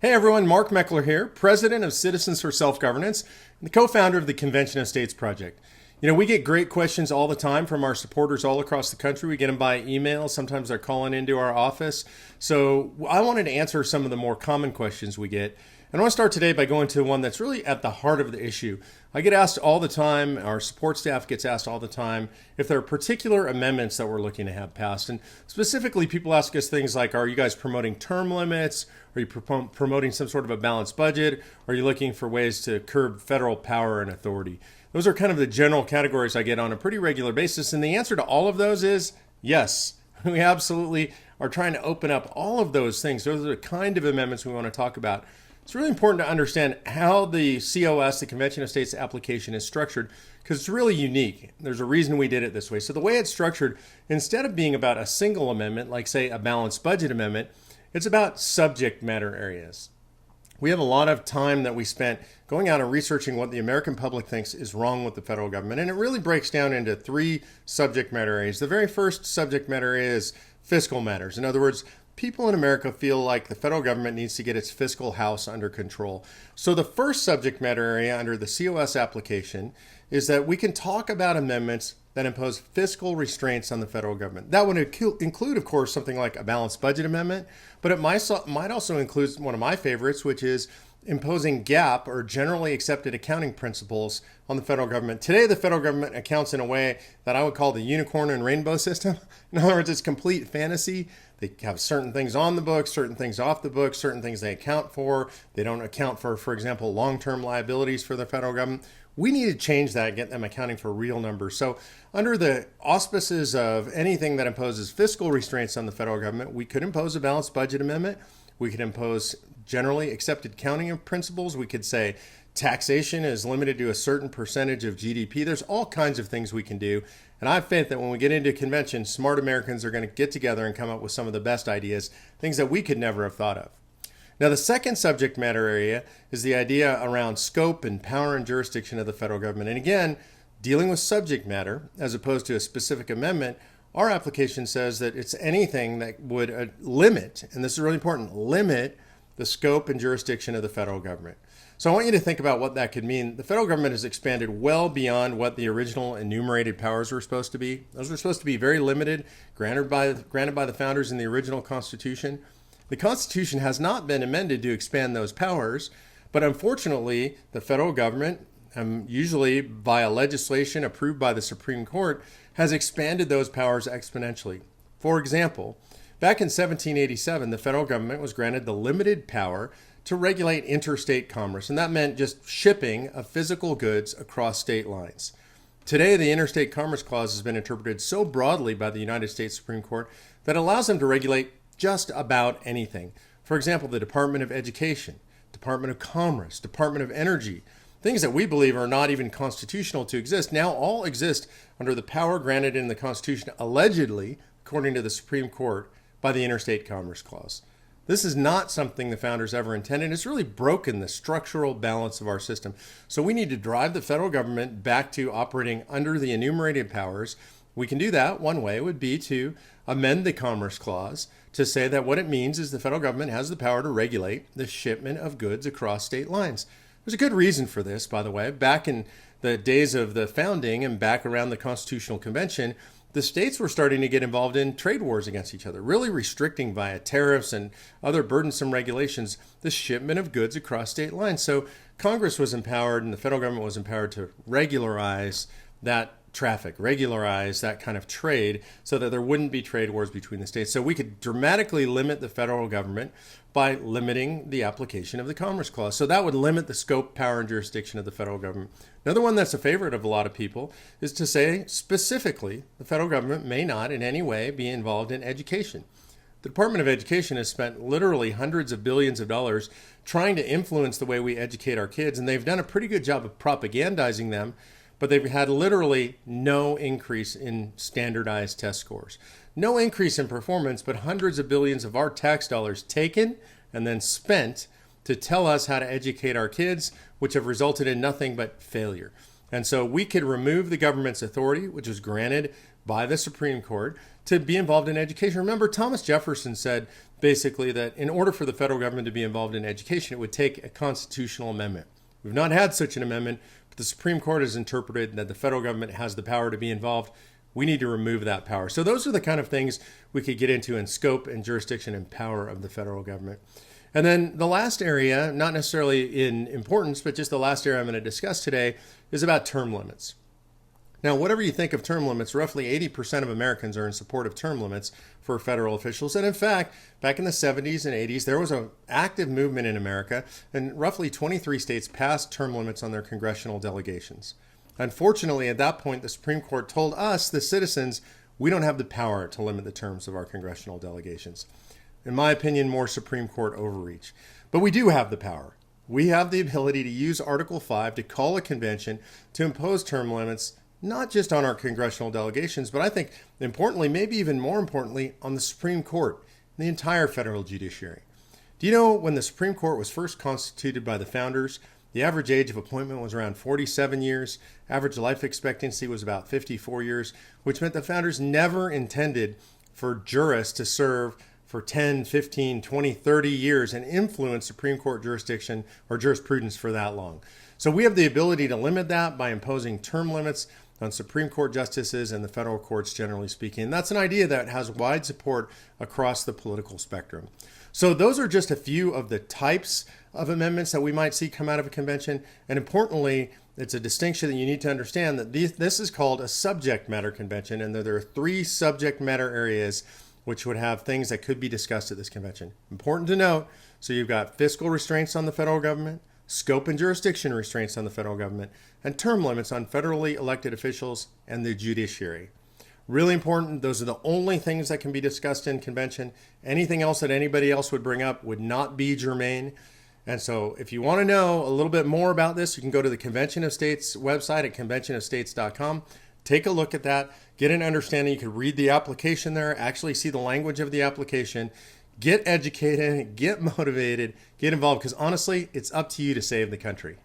Hey everyone, Mark Meckler here, President of Citizens for Self-Governance and the co-founder of the Convention of States Project. We get great questions all the time from our supporters all across the country. We get them by email. Sometimes they're calling into our office. So I wanted to answer some of the more common questions we get. And I want to start today by going to one that's really at the heart of the issue. I get asked all the time, our support staff gets asked all the time, if there are particular amendments that we're looking to have passed. And specifically, people ask us things like, are you guys promoting term limits? Are you promoting some sort of a balanced budget? Are you looking for ways to curb federal power and authority? Those are kind of the general categories I get on a pretty regular basis. And the answer to all of those is yes. We absolutely are trying to open up all of those things. Those are the kind of amendments we want to talk about. It's really important to understand how the COS, the Convention of States application, is structured because it's really unique. There's a reason we did it this way. So the way it's structured, instead of being about a single amendment, like say a balanced budget amendment, it's about subject matter areas. We have a lot of time that we spent going out and researching what the American public thinks is wrong with the federal government. And it really breaks down into three subject matter areas. The very first subject matter area is fiscal matters. In other words, people in America feel like the federal government needs to get its fiscal house under control. So the first subject matter area under the COS application is that we can talk about amendments that impose fiscal restraints on the federal government. That would include, of course, something like a balanced budget amendment, but it might also include one of my favorites, which is imposing GAAP, or generally accepted accounting principles, on the federal government. Today, the federal government accounts in a way that I would call the unicorn and rainbow system. In other words, it's complete fantasy. They have certain things on the books, certain things off the books, certain things they account for. They don't account for example, long-term liabilities for the federal government. We need to change that, get them accounting for real numbers. So under the auspices of anything that imposes fiscal restraints on the federal government, we could impose a balanced budget amendment. We could impose generally accepted accounting principles. We could say taxation is limited to a certain percentage of GDP. There's all kinds of things we can do. And I have faith that when we get into convention, smart Americans are going to get together and come up with some of the best ideas, things that we could never have thought of. Now, the second subject matter area is the idea around scope and power and jurisdiction of the federal government. And again, dealing with subject matter as opposed to a specific amendment, our application says that it's anything that would limit, and this is really important, limit the scope and jurisdiction of the federal government. So I want you to think about what that could mean. The federal government has expanded well beyond what the original enumerated powers were supposed to be. Those were supposed to be very limited, granted by the founders in the original Constitution. The Constitution has not been amended to expand those powers, but unfortunately, the federal government, usually via legislation approved by the Supreme Court, has expanded those powers exponentially. For example, back in 1787, the federal government was granted the limited power to regulate interstate commerce, and that meant just shipping of physical goods across state lines. Today, the Interstate Commerce Clause has been interpreted so broadly by the United States Supreme Court that it allows them to regulate just about anything. For example, the Department of Education, Department of Commerce, Department of Energy, things that we believe are not even constitutional to exist, now all exist under the power granted in the Constitution, allegedly, according to the Supreme Court, by the Interstate Commerce Clause. This is not something the founders ever intended. It's really broken the structural balance of our system. So we need to drive the federal government back to operating under the enumerated powers. We can do that. One way would be to amend the Commerce Clause to say that what it means is the federal government has the power to regulate the shipment of goods across state lines. There's a good reason for this, by the way. Back in the days of the founding and back around the Constitutional Convention, the states were starting to get involved in trade wars against each other, really restricting via tariffs and other burdensome regulations the shipment of goods across state lines. So Congress was empowered and the federal government was empowered to regularize that traffic, regularize that kind of trade so that there wouldn't be trade wars between the states. So we could dramatically limit the federal government by limiting the application of the Commerce Clause. So that would limit the scope, power, and jurisdiction of the federal government. Another one that's a favorite of a lot of people is to say specifically the federal government may not in any way be involved in education. The Department of Education has spent literally hundreds of billions of dollars trying to influence the way we educate our kids, and they've done a pretty good job of propagandizing them, but they've had literally no increase in standardized test scores. No increase in performance, but hundreds of billions of our tax dollars taken and then spent to tell us how to educate our kids, which have resulted in nothing but failure. And so we could remove the government's authority, which was granted by the Supreme Court to be involved in education. Remember, Thomas Jefferson said basically that in order for the federal government to be involved in education, it would take a constitutional amendment. We've not had such an amendment, but the Supreme Court has interpreted that the federal government has the power to be involved. We need to remove that power. So those are the kind of things we could get into in scope and jurisdiction and power of the federal government. And then the last area, not necessarily in importance, but just the last area I'm going to discuss today, is about term limits. Now, whatever you think of term limits, roughly 80% of Americans are in support of term limits for federal officials. And in fact, back in the 70s and 80s, there was an active movement in America, and roughly 23 states passed term limits on their congressional delegations. Unfortunately, at that point, the Supreme Court told us, the citizens, we don't have the power to limit the terms of our congressional delegations. In my opinion, more Supreme Court overreach. But we do have the power. We have the ability to use Article 5 to call a convention to impose term limits, not just on our congressional delegations, but I think importantly, maybe even more importantly, on the Supreme Court, the entire federal judiciary. Do you know when the Supreme Court was first constituted by the founders, the average age of appointment was around 47 years. Average life expectancy was about 54 years, which meant the founders never intended for jurists to serve for 10, 15, 20, 30 years and influence Supreme Court jurisdiction or jurisprudence for that long. So we have the ability to limit that by imposing term limits on Supreme Court justices and the federal courts, generally speaking. And that's an idea that has wide support across the political spectrum. So those are just a few of the types of amendments that we might see come out of a convention. And importantly, it's a distinction that you need to understand that this is called a subject matter convention, and there are 3 subject matter areas which would have things that could be discussed at this convention. Important to note, so you've got fiscal restraints on the federal government, scope and jurisdiction restraints on the federal government, and term limits on federally elected officials and the judiciary. Really important. Those are the only things that can be discussed in convention. Anything else that anybody else would bring up would not be germane. And so if you want to know a little bit more about this, you can go to the Convention of States website at conventionofstates.com. Take a look at that, get an understanding. You can read the application there, actually see the language of the application, get educated, get motivated, get involved, because honestly, it's up to you to save the country.